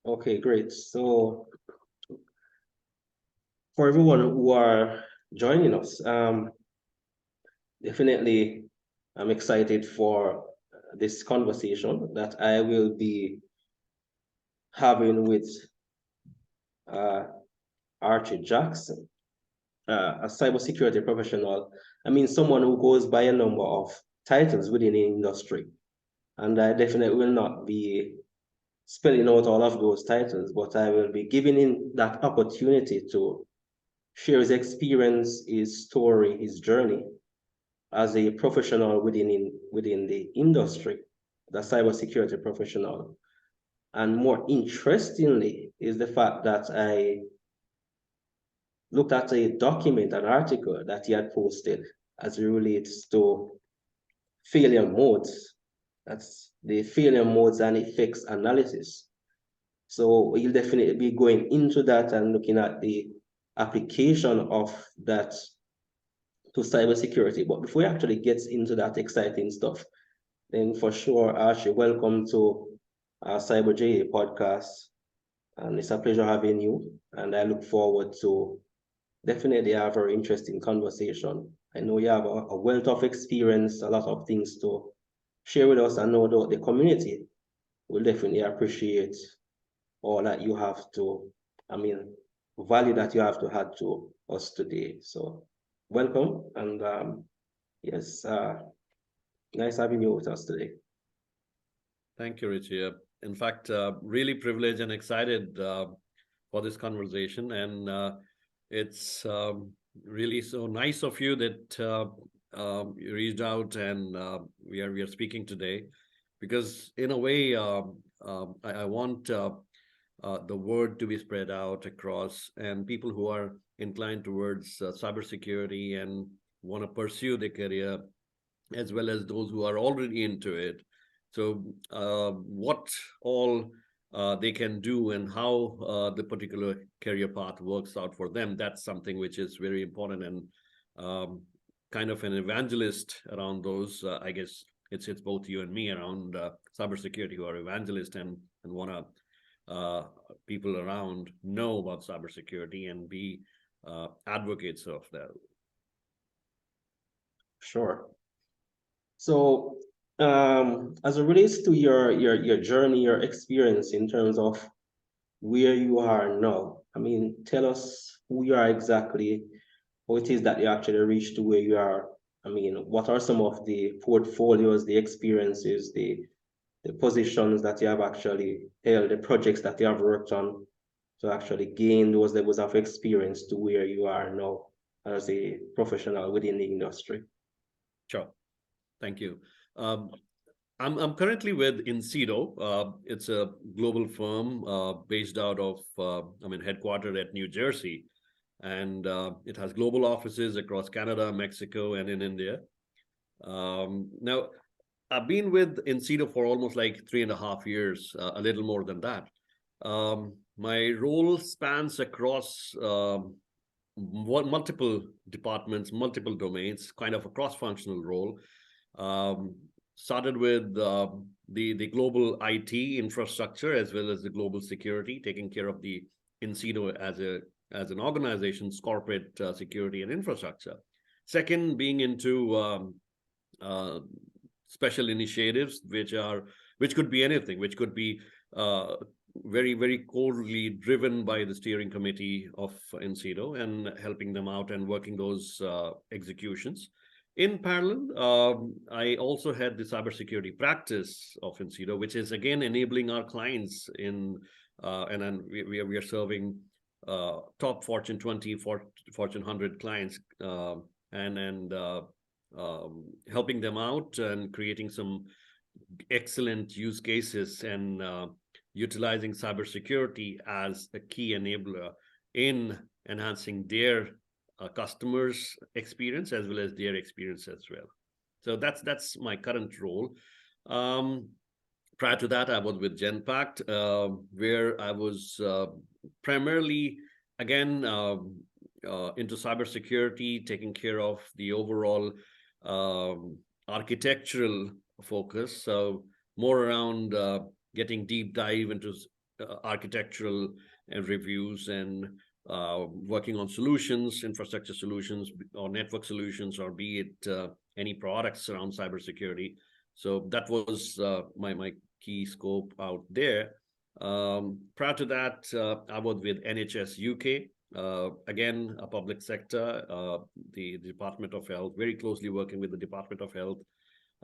Okay, great. So for everyone who are joining us, definitely I'm excited for this conversation that I will be having with uh, Archie Jackson, a cybersecurity professional. I mean, someone who goes by a number of titles within the industry. And I definitely will not be spelling out all of those titles, but I will be giving him that opportunity to share his experience, his story, his journey as a professional within the industry, the cybersecurity professional. And more interestingly is the fact that I looked at a document, an article that he had posted as it relates to failure modes. That's the failure modes and effects analysis. So we'll definitely be going into that and looking at the application of that to cybersecurity. But before we actually get into that exciting stuff, then for sure, Archie, welcome to our CyberJA podcast. And it's a pleasure having you. And I look forward to definitely a very interesting conversation. I know you have a wealth of experience, a lot of things to share with us, and know that the community will definitely appreciate all that you have to, I mean, value that you have to add to us today. So welcome. And yes, nice having you with us today. Thank you, Richie. In fact, really privileged and excited for this conversation. And it's really so nice of you that you reached out and we are speaking today, because in a way, I want the word to be spread out across, and people who are inclined towards cybersecurity and want to pursue their career, as well as those who are already into it. So, what all they can do and how the particular career path works out for them, that's something which is very important, and um, kind of an evangelist around those. I guess it's both you and me around cybersecurity who are evangelists and want to people around know about cybersecurity and be advocates of that. Sure. So as it relates to your journey, your experience in terms of where you are now, I mean, tell us who you are exactly, how it is that you actually reached to where you are. I mean, what are some of the portfolios, the experiences, the positions that you have actually held, the projects that you have worked on to actually gain those levels of experience to where you are now as a professional within the industry? Sure. Thank you. Um, I'm currently with Incedo. It's a global firm based out of, headquartered at New Jersey, and it has global offices across Canada, Mexico, and in India. Now, I've been with Incedo for almost like 3.5 years, a little more than that. My role spans across multiple departments, multiple domains, kind of a cross-functional role. Um, Started with the global IT infrastructure as well as the global security, taking care of the Incedo as an organization's corporate security and infrastructure. Second, being into uh, special initiatives, which could be anything, which could be uh, very corely driven by the steering committee of Incedo and helping them out and working those executions. In parallel, I also had the cybersecurity practice of Incedo, which is again enabling our clients in, and then we are serving top Fortune 20, Fortune 100 clients, and helping them out and creating some excellent use cases and utilizing cybersecurity as a key enabler in enhancing their customers' experience as well as their experience as well. So that's my current role. Um, Prior to that, I was with Genpact, where I was primarily, again, into cybersecurity, taking care of the overall architectural focus. So more around getting deep dive into architectural and reviews and working on solutions, infrastructure solutions, or network solutions, or be it any products around cybersecurity. So that was my key scope out there. Prior to that, I was with NHS UK, again, a public sector, the Department of Health, very closely working with the Department of Health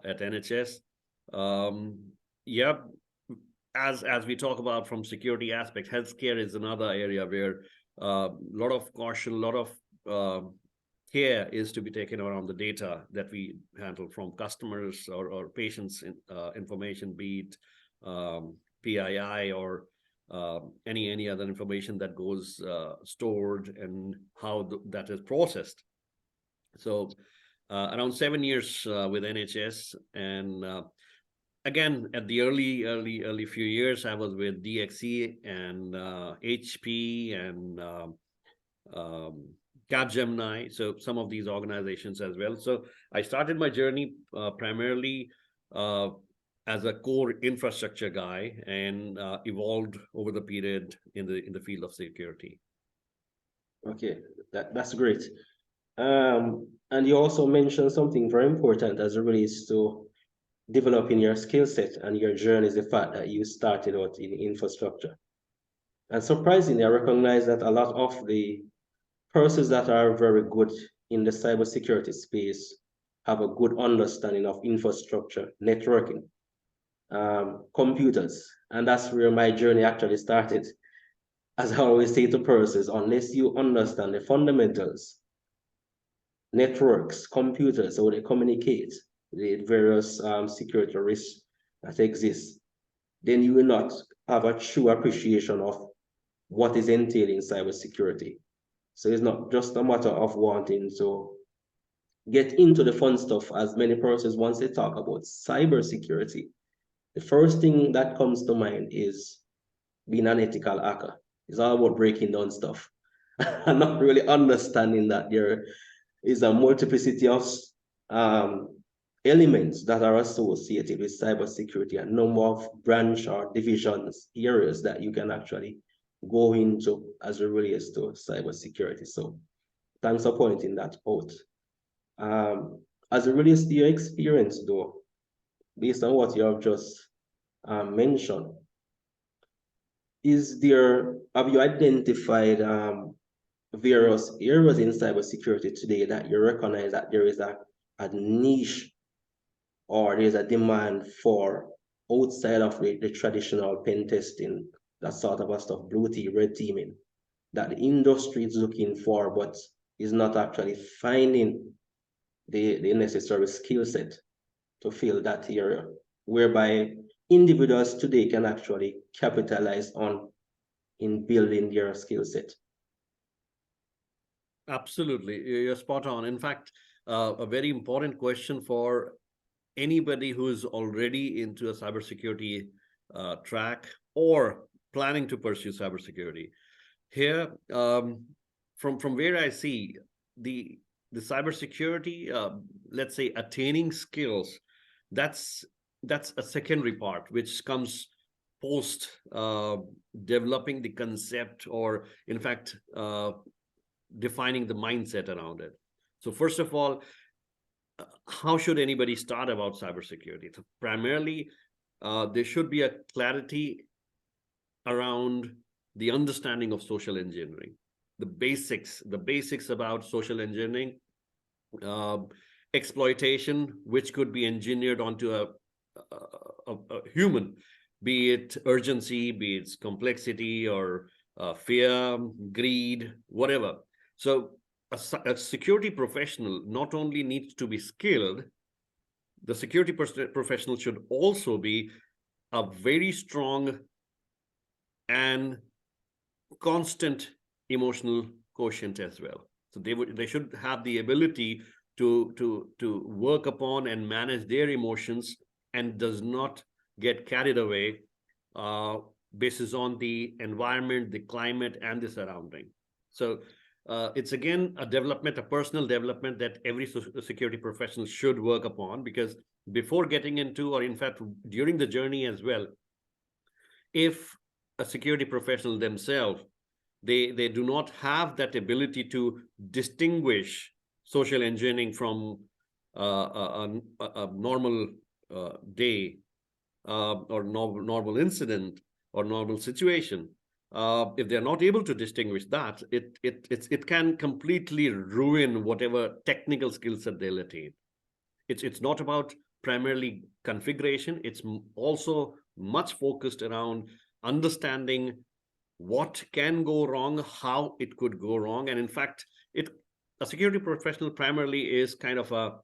at NHS. Yeah, as we talk about from security aspect, healthcare is another area where a lot of caution, a lot of care is to be taken around the data that we handle from customers or patients' information, be it PII or any other information that goes stored and how that is processed. So around 7 years with NHS, and again, at the early few years, I was with DXC and HP and Capgemini, so some of these organizations as well. So I started my journey primarily as a core infrastructure guy, and evolved over the period in the field of security. Okay, that's great. And you also mentioned something very important as it relates to developing your skill set and your journey, is the fact that you started out in infrastructure. And surprisingly, I recognize that a lot of the persons that are very good in the cybersecurity space have a good understanding of infrastructure, networking, computers. And that's where my journey actually started. As I always say to persons, unless you understand the fundamentals, networks, computers, how they communicate, the various security risks that exist, then you will not have a true appreciation of what is entailed in cybersecurity. So it's not just a matter of wanting to get into the fun stuff, as many persons, once they talk about cybersecurity, the first thing that comes to mind is being an ethical hacker. It's all about breaking down stuff and not really understanding that there is a multiplicity of elements that are associated with cybersecurity, a number of branch or divisions, areas that you can actually go into as it relates to cybersecurity. So thanks for pointing that out. As it relates to your experience though, based on what you have just mentioned, have you identified various areas in cybersecurity today that you recognize that there is a niche or there's a demand for outside of the traditional pen testing, that sort of a stuff, blue team, red teaming, that the industry is looking for, but is not actually finding the necessary skill set to fill that area, whereby individuals today can actually capitalize on in building their skill set? Absolutely, you're spot on. In fact, a very important question for anybody who is already into a cybersecurity track or planning to pursue cybersecurity. Here, from where I see the cybersecurity, let's say attaining skills, that's a secondary part, which comes post developing the concept, or in fact, defining the mindset around it. So first of all, how should anybody start about cybersecurity? So primarily, there should be a clarity around the understanding of social engineering, the basics about social engineering, exploitation, which could be engineered onto a human, be it urgency, be it complexity, or fear, greed, whatever. So a security professional not only needs to be skilled, the security professional should also be a very strong and constant emotional quotient as well. So they should have the ability to work upon and manage their emotions, and does not get carried away basis on the environment, the climate, and the surrounding. So it's again a personal development that every security professional should work upon, because before getting into, or in fact during the journey as well, if a security professional themselves, they do not have that ability to distinguish social engineering from a normal day or normal incident or normal situation. If they're not able to distinguish that, it can completely ruin whatever technical skill set they'll attain. It's not about primarily configuration. It's also much focused around understanding what can go wrong, how it could go wrong, and in fact, a security professional primarily is kind of a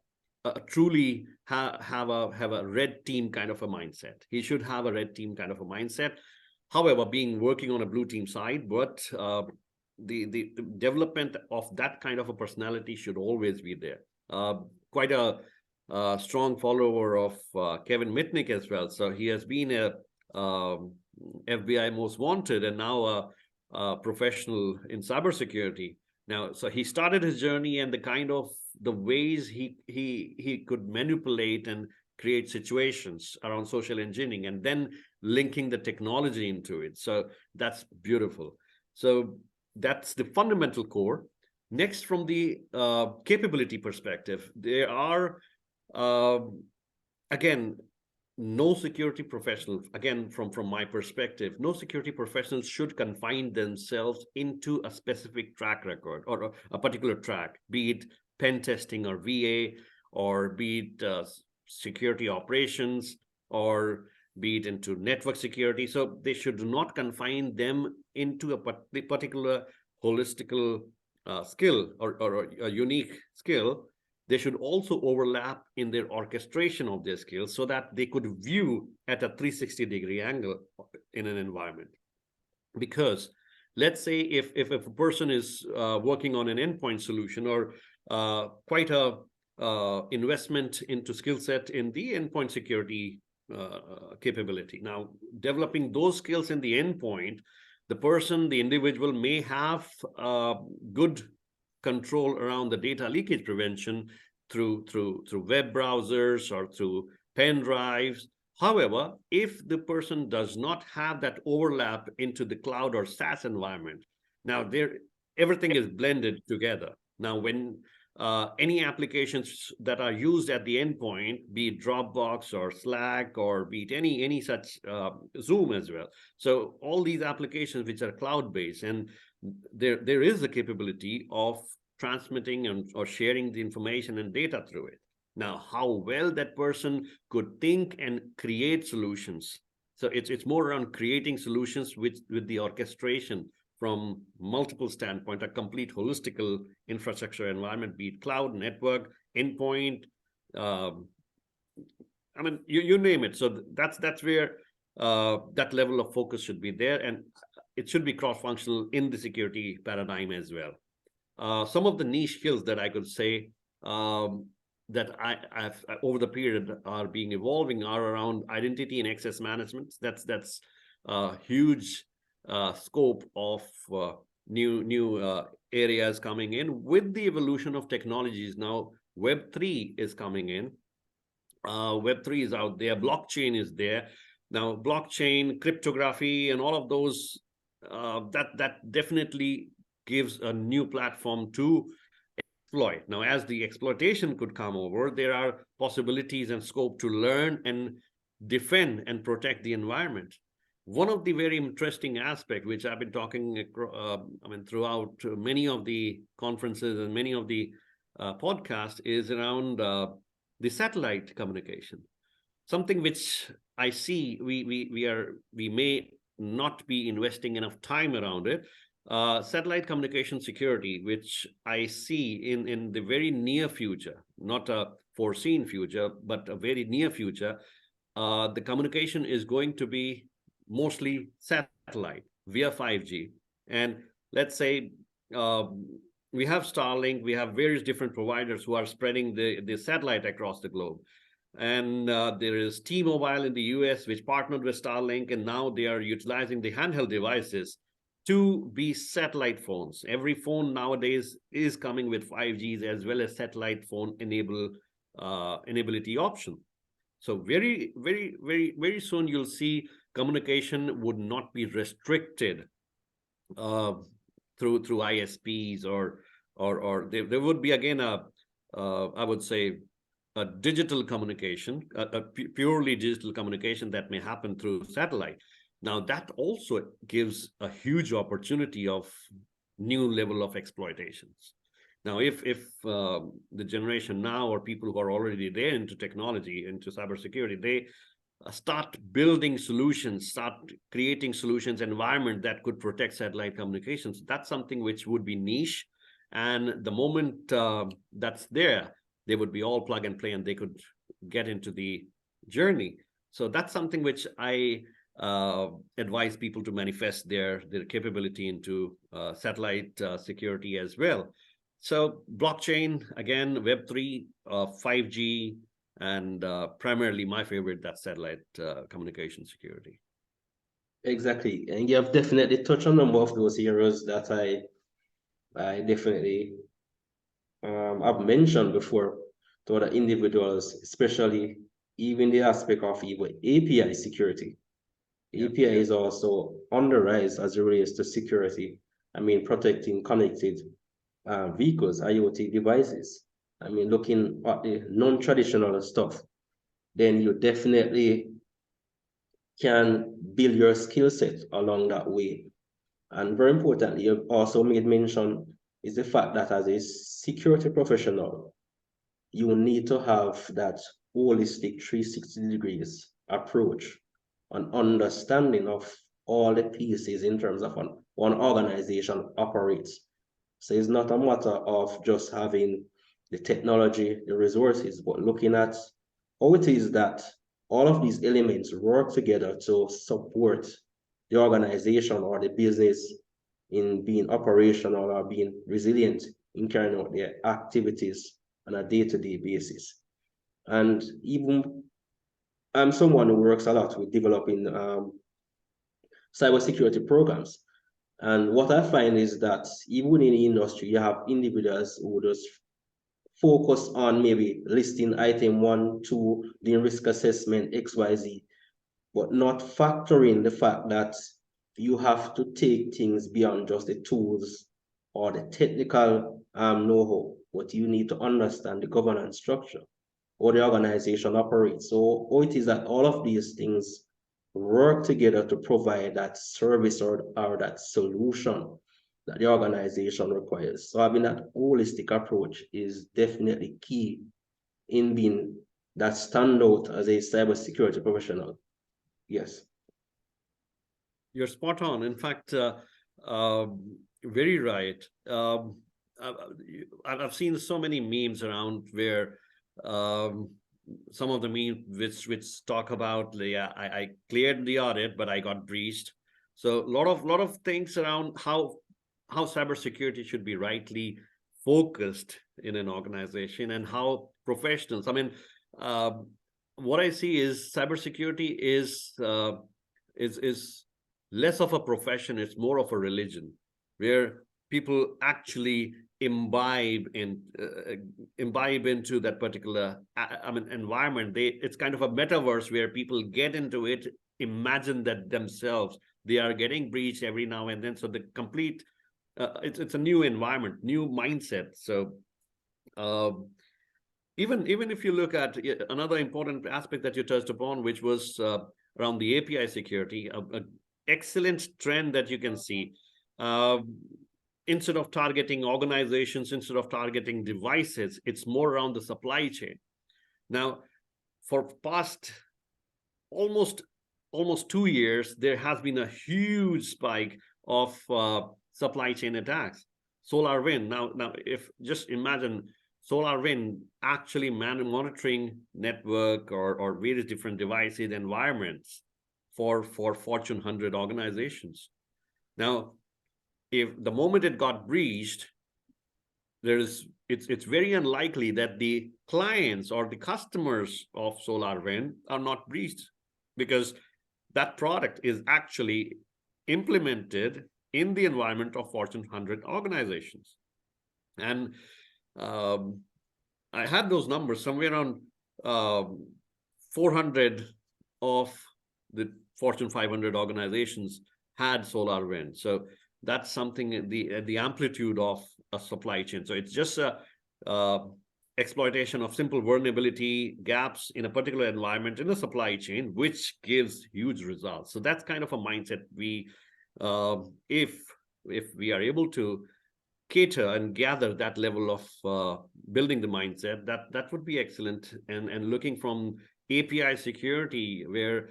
truly have a red team kind of a mindset. He should have a red team kind of a mindset. However, being working on a blue team side, but the development of that kind of a personality should always be there. Quite a strong follower of Kevin Mitnick as well. So he has been a FBI most wanted and now a professional in cybersecurity. Now, so he started his journey and the ways he could manipulate and create situations around social engineering and then linking the technology into it. So that's beautiful. So that's the fundamental core. Next, from the capability perspective, there are, again, no security professional, again, from my perspective, no security professionals should confine themselves into a specific track record or a particular track, be it pen testing or VA, or be it security operations, or be it into network security. So they should not confine them into a particular holistical skill or a unique skill. They should also overlap in their orchestration of their skills so that they could view at a 360-degree angle in an environment. Because let's say if a person is working on an endpoint solution or quite a investment into skill set in the endpoint security capability. Now, developing those skills in the endpoint, the individual may have good control around the data leakage prevention through web browsers or through pen drives. However, if the person does not have that overlap into the cloud or SaaS environment, now everything is blended together. Now, when any applications that are used at the endpoint, be it Dropbox or Slack or be it any such Zoom as well. So all these applications which are cloud-based, and there is a capability of transmitting or sharing the information and data through it. Now, how well that person could think and create solutions. So it's more around creating solutions with the orchestration from multiple standpoints, a complete holistical infrastructure environment, be it cloud, network, endpoint, I mean, you name it. So that's where that level of focus should be there, and it should be cross-functional in the security paradigm as well. Some of the niche skills that I could say that I've over the period are being evolving are around identity and access management. That's a huge scope of new areas coming in with the evolution of technologies. Now, Web3 is coming in. Web3 is out there. Blockchain is there. Now, blockchain, cryptography, and all of those, that definitely gives a new platform to exploit. Now, as the exploitation could come over, there are possibilities and scope to learn and defend and protect the environment. One of the very interesting aspects, which I've been talking, throughout many of the conferences and many of the podcasts, is around the satellite communication. Something which I see we may not be investing enough time around it. Satellite communication security, which I see in the very near future, not a foreseen future, but a very near future, the communication is going to be mostly satellite via 5G. And let's say we have Starlink, we have various different providers who are spreading the satellite across the globe. And there is T-Mobile in the US, which partnered with Starlink, and now they are utilizing the handheld devices to be satellite phones. Every phone nowadays is coming with 5Gs as well as satellite phone enability option. So very soon you'll see communication would not be restricted through ISPs, or there would be again a I would say a digital communication, a purely digital communication that may happen through satellite. Now that also gives a huge opportunity of new level of exploitations. Now, if the generation now, or people who are already there into technology, into cybersecurity, they start building solutions, start creating solutions, environment that could protect satellite communications, that's something which would be niche. And the moment that's there, they would be all plug and play, and they could get into the journey. So that's something which I advise people to manifest their capability into satellite security as well. So blockchain, again, Web3, 5G, and primarily my favorite, that's satellite communication security. Exactly. And you have definitely touched on a number of those areas that I definitely I've mentioned before to other individuals, especially even the aspect of even API security. API is also on the rise as it relates to security. I mean, protecting connected vehicles, IoT devices. I mean, looking at the non-traditional stuff, then you definitely can build your skill set along that way. And very importantly, you also made mention is the fact that as a security professional, you need to have that holistic 360 degrees approach, an understanding of all the pieces in terms of one organization operates. So it's not a matter of just having the technology, the resources, but looking at how it is that all of these elements work together to support the organization or the business in being operational or being resilient in carrying out their activities on a day-to-day basis. And even I'm someone who works a lot with developing cybersecurity programs. And what I find is that even in the industry, you have individuals who just focus on maybe listing item 1, 2, doing risk assessment, XYZ, but not factoring the fact that you have to take things beyond just the tools or the technical know-how, but you need to understand the governance structure or the organization operates. So how it is that all of these things work together to provide that service or that solution that the organization requires. So having that holistic approach is definitely key in being that standout as a cybersecurity professional. Yes. You're spot on. In fact, very right. I've seen so many memes around where some of the memes which talk about, yeah, I cleared the audit, but I got breached. So a lot of things around how cybersecurity should be rightly focused in an organization, and how professionals. I mean, what I see is cybersecurity is less of a profession, it's more of a religion, where people actually imbibe into that particular environment. It's kind of a metaverse where people get into it, imagine that themselves they are getting breached every now and then. So the complete it's a new environment, new mindset. So even if you look at another important aspect that you touched upon, which was around the API security, a excellent trend that you can see. Instead of targeting organizations, instead of targeting devices, it's more around the supply chain. Now, for past almost 2 years, there has been a huge spike of supply chain attacks. SolarWind. Now, if just imagine SolarWind actually monitoring network or various different devices, environments for Fortune 100 organizations. Now, if the moment it got breached, it's very unlikely that the clients or the customers of SolarWind are not breached, because that product is actually implemented in the environment of Fortune 100 organizations. And I had those numbers somewhere around 400 of the Fortune 500 organizations had solar wind. So that's something, the amplitude of a supply chain. So it's just a exploitation of simple vulnerability gaps in a particular environment in a supply chain, which gives huge results. So that's kind of a mindset we, if we are able to cater and gather that level of building the mindset, that would be excellent. And looking from API security, where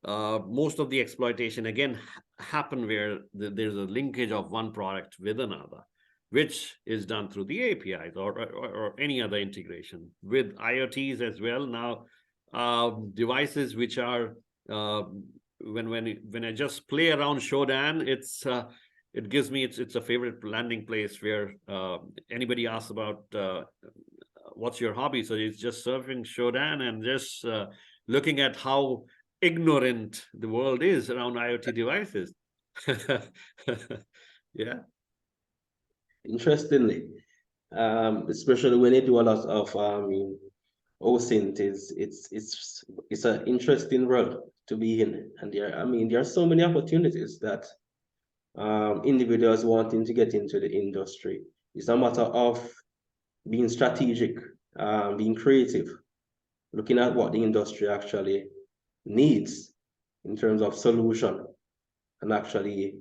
most of the exploitation again happen where there's a linkage of one product with another, which is done through the APIs or any other integration with IoTs as well. Now, devices which are when I just play around Shodan, it gives me, it's a favorite landing place where anybody asks about what's your hobby. So it's just surfing Shodan and just looking at how ignorant the world is around IoT devices. Yeah. Interestingly, especially when you do a lot of OSINT, it's an interesting world to be in, and there are so many opportunities that individuals wanting to get into the industry. It's a matter of being strategic, being creative, looking at what the industry actually needs in terms of solution, and actually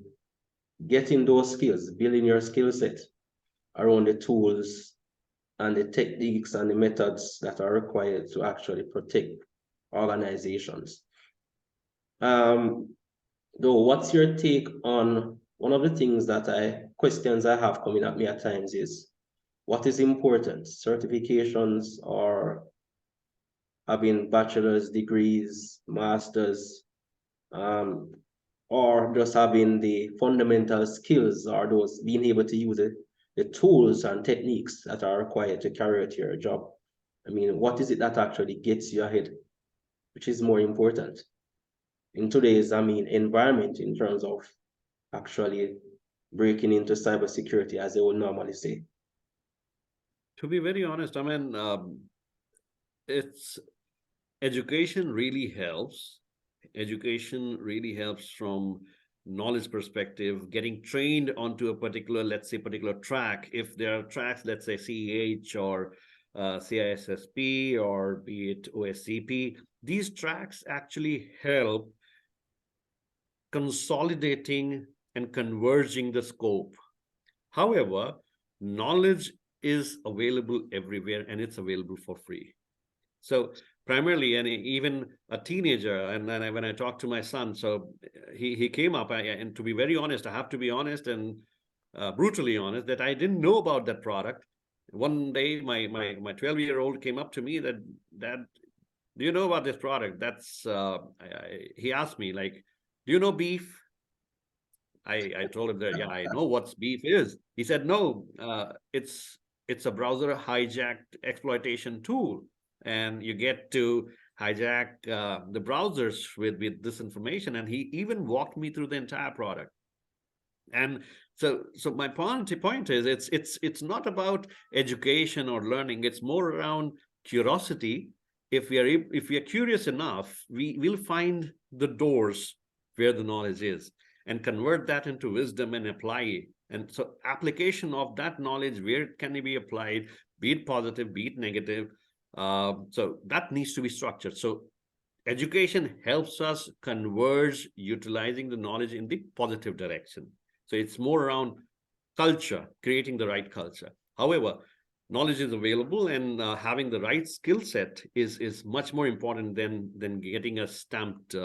getting those skills, building your skill set around the tools and the techniques and the methods that are required to actually protect organizations. Though, what's your take on one of the things questions I have coming at me at times is, what is important, certifications or having bachelor's degrees, masters, or just having the fundamental skills, or those being able to use the tools and techniques that are required to carry out your job? What is it that actually gets you ahead? Which is more important in today's, environment, in terms of actually breaking into cybersecurity, as they would normally say? To be very honest, it's education really helps. Education really helps from knowledge perspective, getting trained onto a particular, let's say, particular track. If there are tracks, let's say CEH or CISSP or be it OSCP, these tracks actually help consolidating and converging the scope. However, knowledge is available everywhere and it's available for free. So primarily, and even a teenager, and then when I talked to my son, so he came up, and to be very honest, I have to be honest and brutally honest, that I didn't know about that product. One day, my 12-year-old came up to me that, Dad, do you know about this product? He asked me, like, do you know beef? I told him that, yeah, I know what beef is. He said, no, it's a browser hijacked exploitation tool. And you get to hijack the browsers with this information. And he even walked me through the entire product. And so my point is, it's not about education or learning. It's more around curiosity. If we are curious enough, we will find the doors where the knowledge is and convert that into wisdom and apply it. And so application of that knowledge, where can it be applied, be it positive, be it negative. So that needs to be structured. So education helps us converge utilizing the knowledge in the positive direction. So it's more around culture, creating the right culture. However, knowledge is available, and having the right skill set is much more important than getting a stamped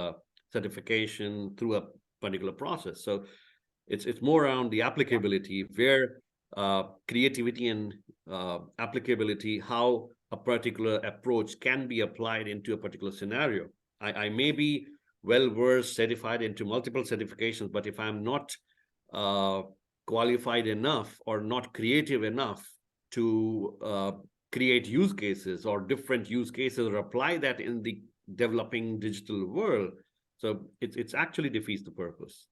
certification through a particular process. So it's more around the applicability, where creativity and applicability, how a particular approach can be applied into a particular scenario. I may be well-versed, certified into multiple certifications, but if I'm not qualified enough or not creative enough to create use cases or different use cases or apply that in the developing digital world, so it's actually defeats the purpose.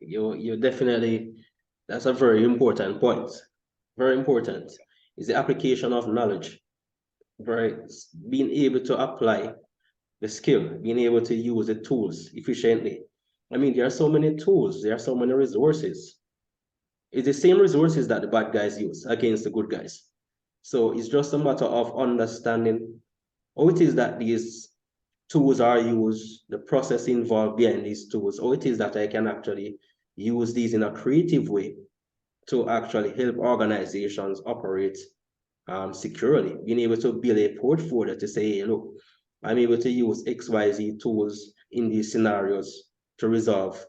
You definitely, that's a very important point. Very important is the application of knowledge. right? Being able to apply the skill, being able to use the tools efficiently. I mean, there are so many tools, there are so many resources. It's the same resources that the bad guys use against the good guys. So it's just a matter of understanding how it is that these tools are used, the process involved behind these tools, how it is that I can actually use these in a creative way to actually help organizations operate securely, being able to build a portfolio to say, hey, look, I'm able to use XYZ tools in these scenarios to resolve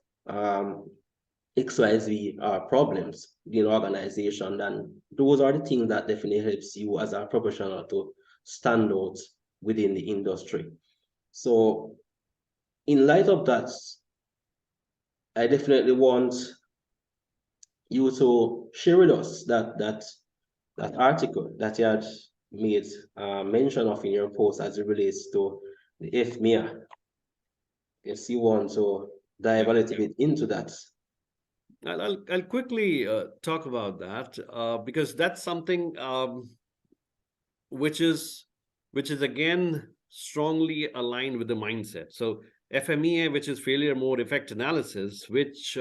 XYZ problems in organization. And those are the things that definitely helps you as a professional to stand out within the industry. So in light of that, I definitely want you to share with us that article that you had made mention of in your post as it relates to the FMEA. Yes, you want to dive a little bit into that. I'll quickly talk about that because that's something which is again strongly aligned with the mindset. So FMEA, which is failure mode effect analysis, which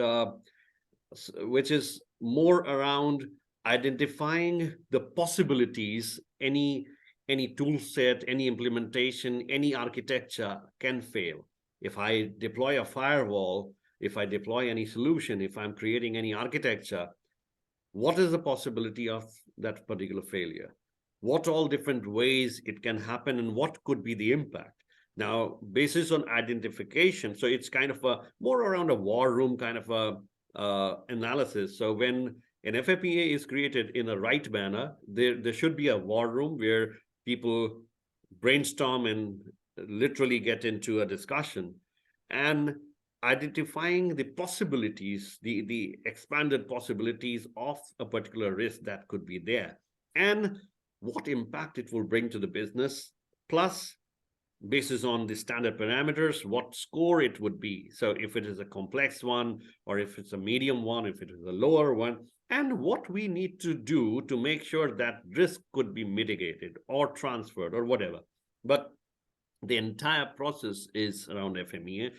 is more around identifying the possibilities any tool set, any implementation, any architecture can fail. If I deploy a firewall, if I deploy any solution, if I'm creating any architecture, what is the possibility of that particular failure? What all different ways it can happen and what could be the impact? Now, basis on identification, so it's kind of a more around a war room kind of a analysis. So when an FMEA is created in a right manner, there should be a war room where people brainstorm and literally get into a discussion and identifying the possibilities, the expanded possibilities of a particular risk that could be there and what impact it will bring to the business, plus basis on the standard parameters, what score it would be. So if it is a complex one, or if it's a medium one, if it is a lower one, and what we need to do to make sure that risk could be mitigated or transferred or whatever. But the entire process is around FMEA.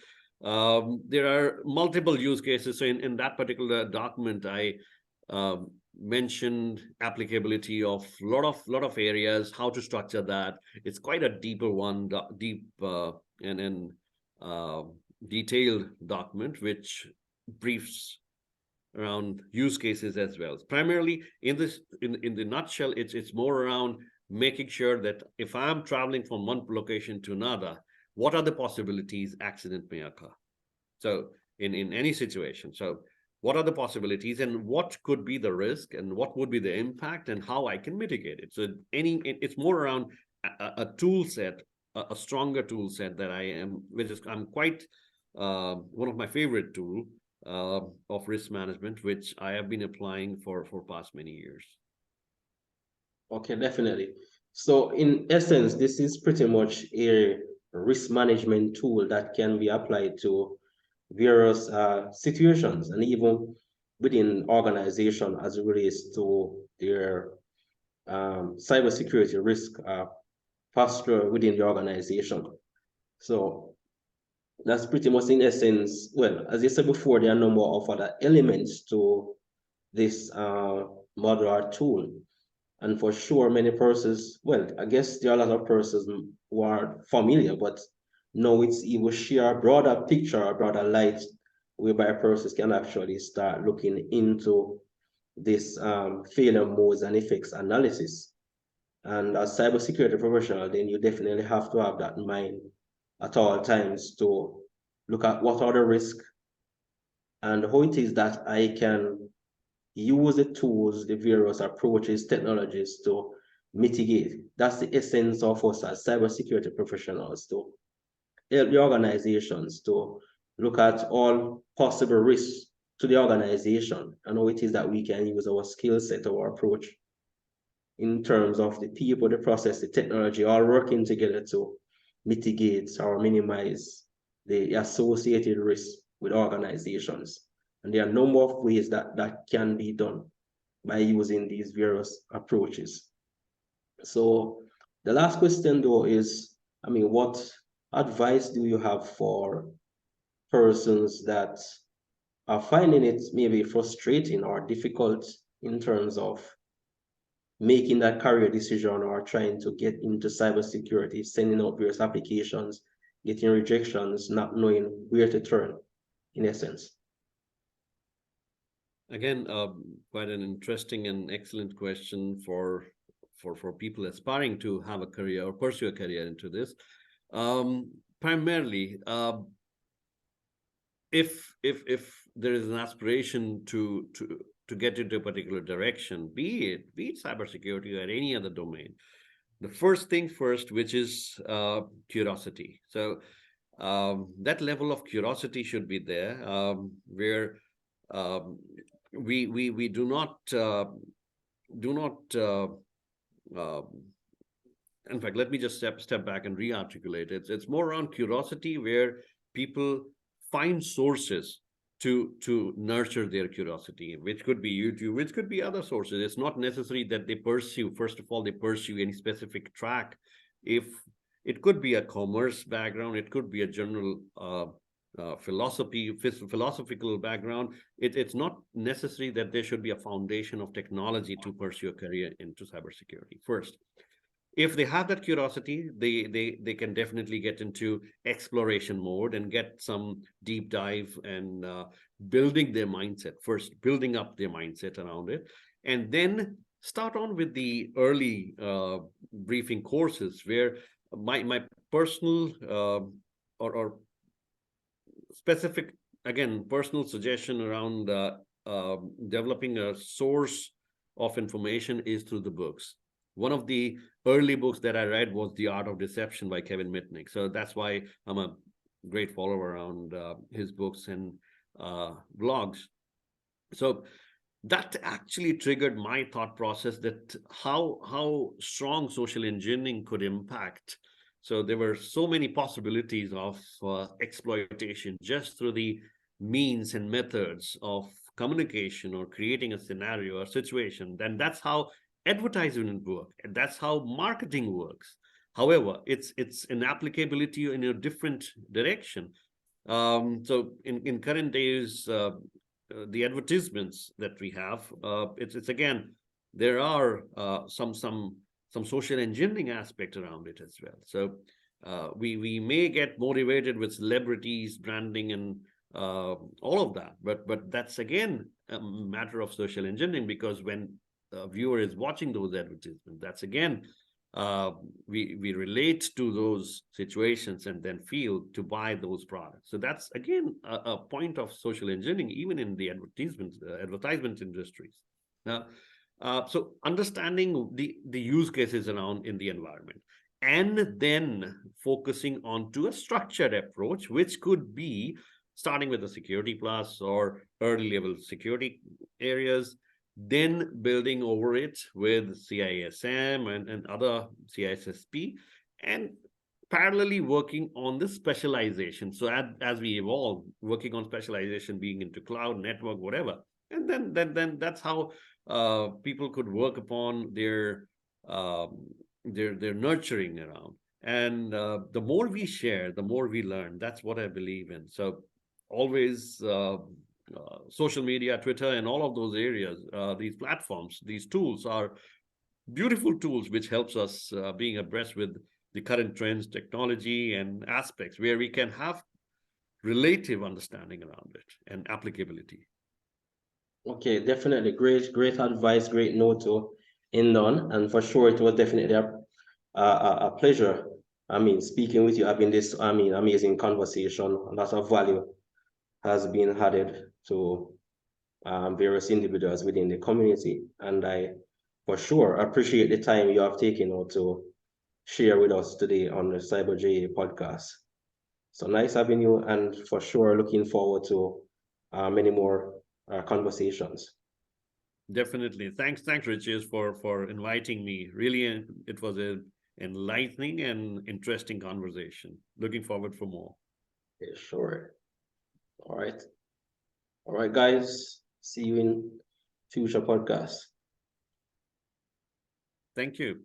There are multiple use cases. So in that particular document, I mentioned applicability of lot of areas, how to structure that. It's quite a deeper one, deep and detailed document, which briefs around use cases as well. Primarily in the nutshell, it's more around making sure that if I'm traveling from one location to another, what are the possibilities accident may occur? So in any situation, so what are the possibilities and what could be the risk and what would be the impact and how I can mitigate it? So it's more around a tool set, a stronger tool set that I'm quite one of my favorite tool of risk management, which I have been applying for past many years. Okay, definitely. So in essence, this is pretty much a risk management tool that can be applied to various situations and even within organization as it relates to their cybersecurity risk posture within the organization. So that's pretty much in essence, well, as you said before, there are a number of other elements to this modular tool. And for sure, many persons, well, I guess there are a lot of persons who are familiar, but now it's even share a broader picture, a broader light, whereby persons can actually start looking into this failure modes and effects analysis. And as cybersecurity professional, then you definitely have to have that in mind at all times to look at what are the risks and how it is that I can use the tools, the various approaches, technologies to mitigate. That's the essence of us as cybersecurity professionals, to help the organizations to look at all possible risks to the organization and how it is that we can use our skill set, our approach in terms of the people, the process, the technology, all working together to mitigate or minimize the associated risks with organizations. And there are a number of ways that can be done by using these various approaches. So The last question though is, I mean, what advice do you have for persons that are finding it maybe frustrating or difficult in terms of making that career decision or trying to get into cybersecurity, sending out various applications, getting rejections, not knowing where to turn, in essence? Again, quite an interesting and excellent question for people aspiring to have a career or pursue a career into this. Primarily, if there is an aspiration to get into a particular direction, be it cybersecurity or any other domain, the first thing first, which is curiosity. So that level of curiosity should be there, where we do not in fact, let me just step back and re-articulate it. It's more around curiosity, where people find sources to nurture their curiosity, which could be YouTube, which could be other sources. It's not necessary that they pursue, first of all, they pursue any specific track. If it could be a commerce background, it could be a general philosophical background. It's not necessary that there should be a foundation of technology to pursue a career into cybersecurity. First, if they have that curiosity, they can definitely get into exploration mode and get some deep dive and building their mindset first, building up their mindset around it, and then start on with the early briefing courses, where my personal or specific, again, personal suggestion around developing a source of information is through the books. One of the early books that I read was The Art of Deception by Kevin Mitnick. So that's why I'm a great follower around his books and blogs. So that actually triggered my thought process that how strong social engineering could impact. So there were so many possibilities of exploitation just through the means and methods of communication or creating a scenario or situation. Then that's how advertisement work, and that's how marketing works. However, it's an applicability in a different direction. So in current days, the advertisements that we have, it's again, there are some social engineering aspect around it as well. So we may get motivated with celebrities, branding, and all of that, but that's again a matter of social engineering, because when a viewer is watching those advertisements, that's again we relate to those situations and then feel to buy those products. So that's again a point of social engineering, even in the advertisement industries. Now, so understanding the use cases around in the environment, and then focusing on to a structured approach, which could be starting with the security plus or early level security areas, then building over it with CISM and other CISSP, and parallelly working on the specialization. So as we evolve, working on specialization, being into cloud, network, whatever, and then that's how people could work upon their nurturing around. And the more we share, the more we learn. That's what I believe in. So always social media, Twitter, and all of those areas, these platforms, these tools are beautiful tools which helps us being abreast with the current trends, technology, and aspects where we can have relative understanding around it and applicability. Okay, definitely great advice, great note to end on, and for sure it was definitely a pleasure. I mean, speaking with you, having this, I mean, amazing conversation. A lot of value has been added to various individuals within the community, and I for sure appreciate the time you have taken out to share with us today on the CyberJA podcast. So nice having you, and for sure looking forward to many more conversations. Definitely. Thanks, Richard, for inviting me. Really, it was an enlightening and interesting conversation. Looking forward for more. Yeah, sure. All right. All right, guys. See you in future podcasts. Thank you.